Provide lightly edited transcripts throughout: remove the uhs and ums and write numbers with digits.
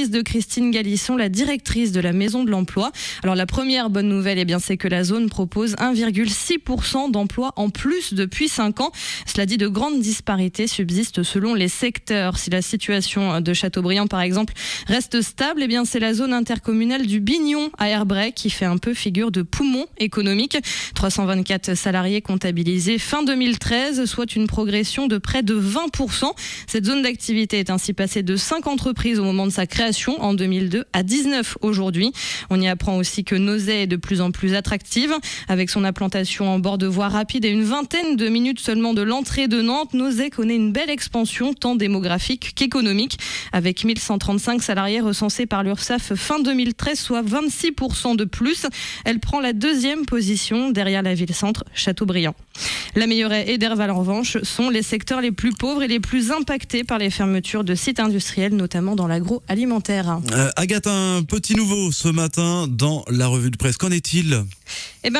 prise de Christine Galisson, la directrice de la Maison de l'Emploi. Alors la première bonne nouvelle, c'est que la zone propose 1,6% d'emplois en plus depuis 5 ans. Cela dit, de grandes disparités subsistent selon les secteurs. Si la situation de Châteaubriand, par exemple, reste stable, c'est la zone intercommunale du Bignon à Herbray qui fait un peu figure de poumon économique. 324 salariés comptabilisés fin 2013, soit une progression de près de 20%. Cette zone d'activité est ainsi passée de 5 entreprises au moment de sa création en 2002 à 19 aujourd'hui. On y apprend aussi que Nozay est de plus en plus attractive. Avec son implantation en bord de voie rapide et une vingtaine de minutes seulement de l'entrée de Nantes, Nozay connaît une belle expansion tant démographique qu'économique. Avec 1135 salariés recensés par l'URSSAF fin 2013, soit 26% de plus. Elle prend la 2e position derrière la ville-centre Châteaubriand. La Meilleraye et Derval, en revanche, sont les secteurs les plus pauvres et les plus impactés par les fermetures de sites industriels, notamment dans l'agroalimentaire. Agathe, un petit nouveau ce matin dans la revue de presse. Qu'en est-il ?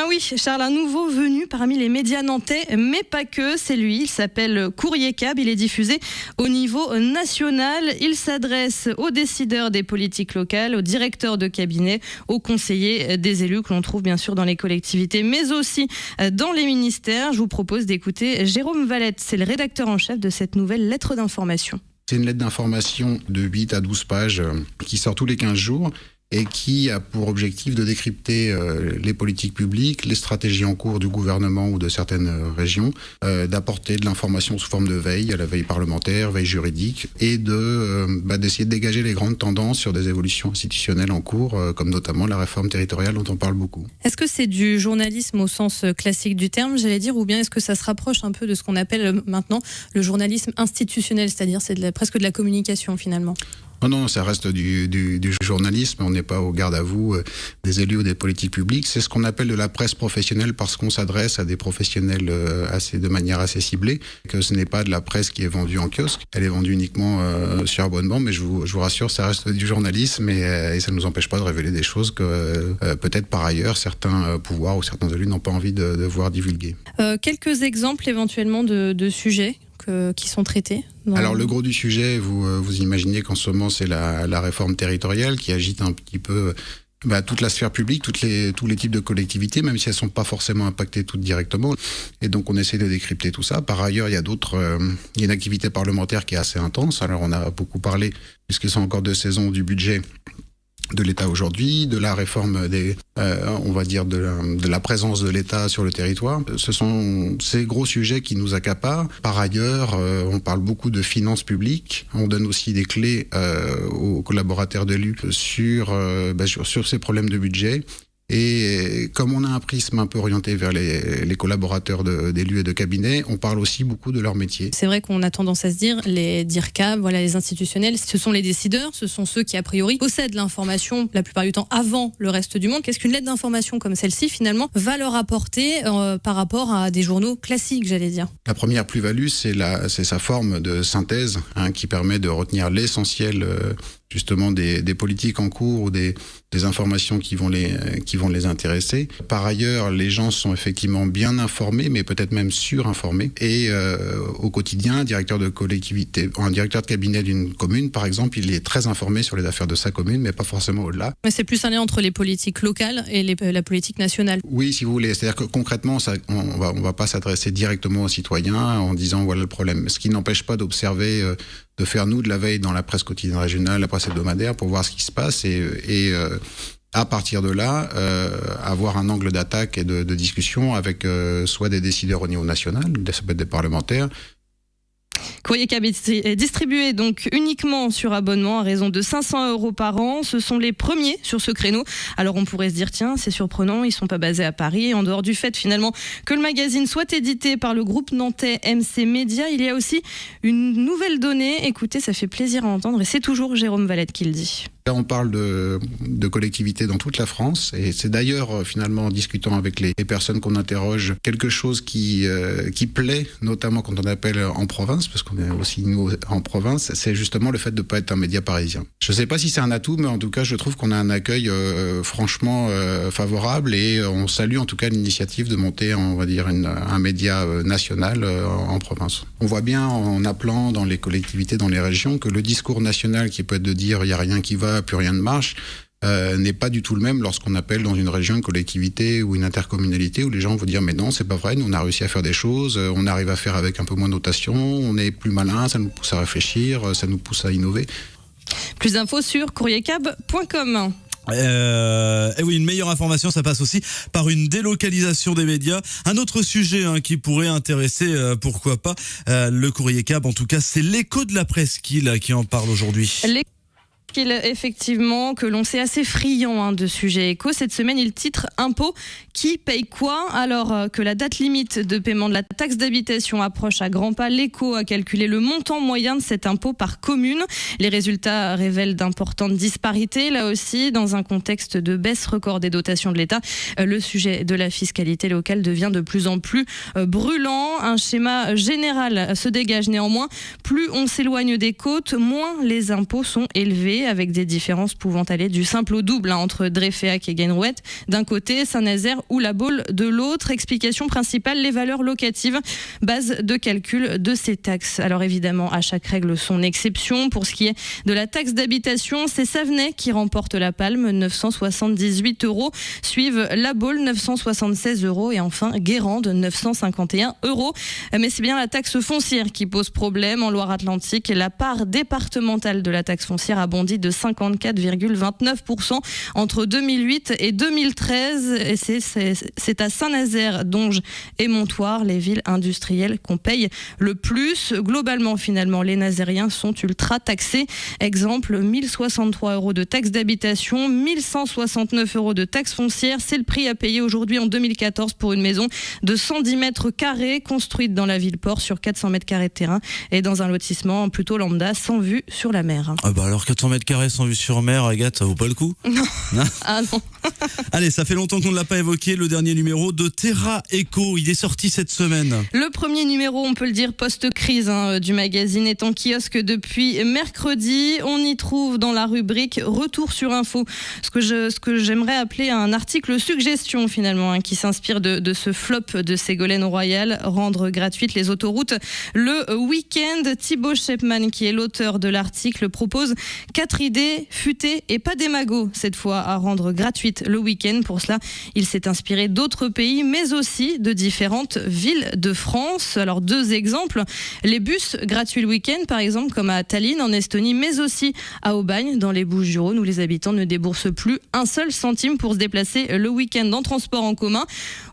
Oui, Charles, un nouveau venu parmi les médias nantais, mais pas que, c'est lui. Il s'appelle Courrier Cab, il est diffusé au niveau national. Il s'adresse aux décideurs des politiques locales, aux directeurs de cabinet, aux conseillers des élus que l'on trouve bien sûr dans les collectivités, mais aussi dans les ministères. Je vous propose d'écouter Jérôme Valette, c'est le rédacteur en chef de cette nouvelle lettre d'information. C'est une lettre d'information de 8 à 12 pages qui sort tous les 15 jours. Et qui a pour objectif de décrypter les politiques publiques, les stratégies en cours du gouvernement ou de certaines régions, d'apporter de l'information sous forme de veille, à la veille parlementaire, veille juridique, et d'essayer de dégager les grandes tendances sur des évolutions institutionnelles en cours, comme notamment la réforme territoriale dont on parle beaucoup. Est-ce que c'est du journalisme au sens classique du terme, j'allais dire, ou bien est-ce que ça se rapproche un peu de ce qu'on appelle maintenant le journalisme institutionnel, c'est-à-dire presque de la communication finalement ? Non, ça reste du journalisme. On n'est pas au garde à vous des élus ou des politiques publiques. C'est ce qu'on appelle de la presse professionnelle parce qu'on s'adresse à des professionnels de manière assez ciblée. Que ce n'est pas de la presse qui est vendue en kiosque. Elle est vendue uniquement sur abonnement, mais je vous rassure, ça reste du journalisme et ça ne nous empêche pas de révéler des choses que peut-être par ailleurs certains pouvoirs ou certains élus n'ont pas envie de voir divulguer. Quelques exemples éventuellement de sujets qui sont traités. Alors le gros du sujet, vous imaginez qu'en ce moment c'est la réforme territoriale qui agite un petit peu toute la sphère publique, tous les types de collectivités, même si elles ne sont pas forcément impactées toutes directement. Et donc on essaie de décrypter tout ça. Par ailleurs, il y a une activité parlementaire qui est assez intense. Alors on a beaucoup parlé, puisque c'est encore 2 saisons, du budget de l'État aujourd'hui, de la réforme de la présence de l'État sur le territoire. Ce sont ces gros sujets qui nous accaparent. Par ailleurs, on parle beaucoup de finances publiques. On donne aussi des clés aux collaborateurs d'élus sur ces problèmes de budget. Et comme on a un prisme un peu orienté vers les collaborateurs d'élus et de cabinets, on parle aussi beaucoup de leur métier. C'est vrai qu'on a tendance à se dire, les DIRCAB, les institutionnels, ce sont les décideurs, ce sont ceux qui a priori possèdent l'information la plupart du temps avant le reste du monde. Qu'est-ce qu'une lettre d'information comme celle-ci finalement va leur apporter par rapport à des journaux classiques, j'allais dire? La première plus-value, c'est sa forme de synthèse qui permet de retenir l'essentiel justement des politiques en cours ou des informations qui vont les intéresser. Par ailleurs, les gens sont effectivement bien informés, mais peut-être même surinformés. Et au quotidien, un directeur de collectivité, un directeur de cabinet d'une commune, par exemple, il est très informé sur les affaires de sa commune, mais pas forcément au-delà. Mais c'est plus un lien entre les politiques locales et la politique nationale. Oui, si vous voulez. C'est-à-dire que concrètement, on va pas s'adresser directement aux citoyens en disant voilà le problème. Ce qui n'empêche pas d'observer, de faire nous de la veille dans la presse quotidienne régionale, la presse hebdomadaire, pour voir ce qui se passe et à partir de là, avoir un angle d'attaque et de discussion avec soit des décideurs au niveau national, ça peut être des parlementaires. Courrier Cab est distribué donc uniquement sur abonnement à raison de 500 € par an. Ce sont les premiers sur ce créneau. Alors on pourrait se dire, tiens, c'est surprenant, ils sont pas basés à Paris. En dehors du fait finalement que le magazine soit édité par le groupe nantais MC Média, il y a aussi une nouvelle donnée. Écoutez, ça fait plaisir à entendre et c'est toujours Jérôme Valette qui le dit. Là, on parle de collectivités dans toute la France et c'est d'ailleurs finalement en discutant avec les personnes qu'on interroge quelque chose qui plaît, notamment quand on appelle en province, parce qu'on est aussi nous en province, c'est justement le fait de ne pas être un média parisien. Je ne sais pas si c'est un atout, mais en tout cas je trouve qu'on a un accueil franchement favorable et on salue en tout cas l'initiative de monter, on va dire, un média national en province. On voit bien en appelant dans les collectivités, dans les régions, que le discours national qui peut être de dire il n'y a rien qui va, va, plus rien ne marche, n'est pas du tout le même lorsqu'on appelle dans une région, une collectivité ou une intercommunalité où les gens vont dire mais non, c'est pas vrai, nous on a réussi à faire des choses, on arrive à faire avec un peu moins de notation, on est plus malin, ça nous pousse à réfléchir, ça nous pousse à innover. Plus d'infos sur courriercab.com. Et oui, une meilleure information, ça passe aussi par une délocalisation des médias. Un autre sujet qui pourrait intéresser, pourquoi pas, le Courrier Cab. En tout cas, c'est l'Écho de la Presqu'île qui en parle aujourd'hui. Effectivement, que l'on sait assez friand de sujets éco. Cette semaine, il titre Impôt, qui paye quoi? Alors que la date limite de paiement de la taxe d'habitation approche à grands pas, l'Écho a calculé le montant moyen de cet impôt par commune. Les résultats révèlent d'importantes disparités, là aussi, dans un contexte de baisse record des dotations de l'État. Le sujet de la fiscalité locale devient de plus en plus brûlant. Un schéma général se dégage néanmoins. Plus on s'éloigne des côtes, moins les impôts sont élevés, avec des différences pouvant aller du simple au double entre Dreyféac et Guenrouet d'un côté, Saint-Nazaire ou La Baule de l'autre. Explication principale, les valeurs locatives, base de calcul de ces taxes. Alors évidemment, à chaque règle son exception. Pour ce qui est de la taxe d'habitation, c'est Savenay qui remporte la palme, 978 €. Suivent La Baule, 976 € et enfin Guérande, 951 €. Mais c'est bien la taxe foncière qui pose problème. En Loire-Atlantique, la part départementale de la taxe foncière a bondi de 54,29% entre 2008 et 2013. Et c'est à Saint-Nazaire, Donges et Montoire, les villes industrielles, qu'on paye le plus. Globalement, finalement, les Nazériens sont ultra taxés. Exemple, 1063 € de taxe d'habitation, 1169 € de taxe foncière. C'est le prix à payer aujourd'hui en 2014 pour une maison de 110 mètres carrés construite dans la ville-port sur 400 mètres carrés de terrain et dans un lotissement plutôt lambda sans vue sur la mer. Ah bah alors 400 mètres carrés sans vue sur mer, Agathe, ça vaut pas le coup? Non. Ah non. Allez, ça fait longtemps qu'on ne l'a pas évoqué, le dernier numéro de Terra Eco, il est sorti cette semaine. Le premier numéro, on peut le dire, post-crise du magazine est en kiosque depuis mercredi. On y trouve dans la rubrique Retour sur info ce que j'aimerais appeler un article suggestion finalement, qui s'inspire de ce flop de Ségolène Royal, rendre gratuites les autoroutes le week-end. Thibaut Shepman, qui est l'auteur de l'article, propose 4 idées futées et pas des magots cette fois à rendre gratuite le week-end. Pour cela, il s'est inspiré d'autres pays, mais aussi de différentes villes de France. Alors 2 exemples, les bus gratuits le week-end par exemple, comme à Tallinn en Estonie, mais aussi à Aubagne dans les Bouches-du-Rhône, où les habitants ne déboursent plus un seul centime pour se déplacer le week-end en transport en commun.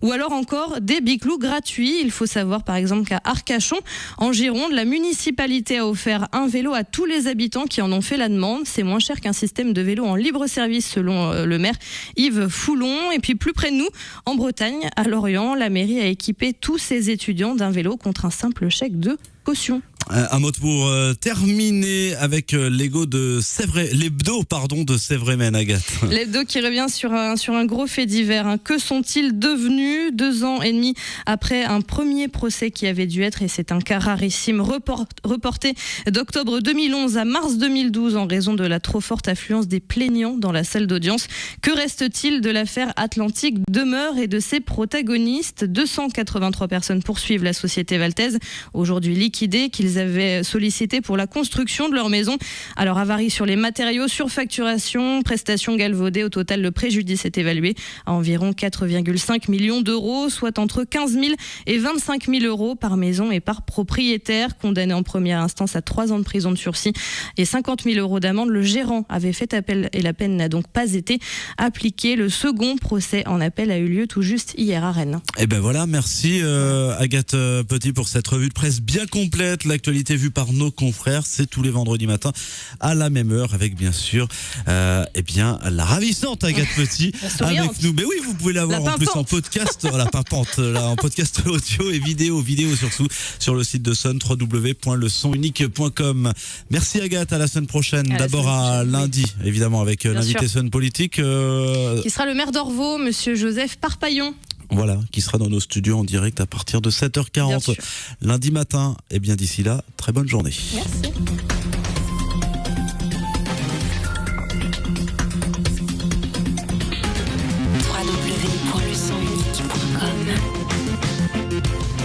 Ou alors encore des biclous gratuits. Il faut savoir par exemple qu'à Arcachon, en Gironde, la municipalité a offert un vélo à tous les habitants qui en ont fait la demande. C'est moins cher qu'un système de vélo en libre service selon le maire Yves Foulon. Et puis plus près de nous, en Bretagne, à Lorient, la mairie a équipé tous ses étudiants d'un vélo contre un simple chèque de caution. Un mot pour terminer avec l'hebdo de Sévrémen, Agathe. L'hebdo qui revient sur un gros fait divers. Que sont-ils devenus 2 ans et demi après un premier procès qui avait dû être, et c'est un cas rarissime, reporté d'octobre 2011 à mars 2012 en raison de la trop forte affluence des plaignants dans la salle d'audience. Que reste-t-il de l'affaire Atlantique Demeure et de ses protagonistes? 283 personnes poursuivent la société valtaise, aujourd'hui liquidée, qu'ils avaient sollicité pour la construction de leur maison. Alors avarie sur les matériaux, surfacturation, prestations galvaudées. Au total, le préjudice est évalué à environ 4,5 millions d'euros, soit entre 15 000 et 25 000 euros par maison et par propriétaire. Condamné en première instance à 3 ans de prison de sursis et 50 000 euros d'amende, le gérant avait fait appel et la peine n'a donc pas été appliquée. Le second procès en appel a eu lieu tout juste hier à Rennes. Et ben voilà, merci Agathe Petit pour cette revue de presse bien complète. L'actualité vue par nos confrères, c'est tous les vendredis matins à la même heure avec bien sûr la ravissante Agathe Petit avec nous. Mais oui, vous pouvez l'avoir en plus en podcast, la pimpante là, en podcast audio et vidéo surtout sur le site de Sun, www.lesonunique.com. Merci Agathe, à la semaine prochaine. D'abord à lundi, évidemment, avec l'invité Sun Politique. Qui sera le maire d'Orvaux, monsieur Joseph Parpaillon. Voilà, qui sera dans nos studios en direct à partir de 7h40 lundi matin. Et bien d'ici là, très bonne journée. Merci.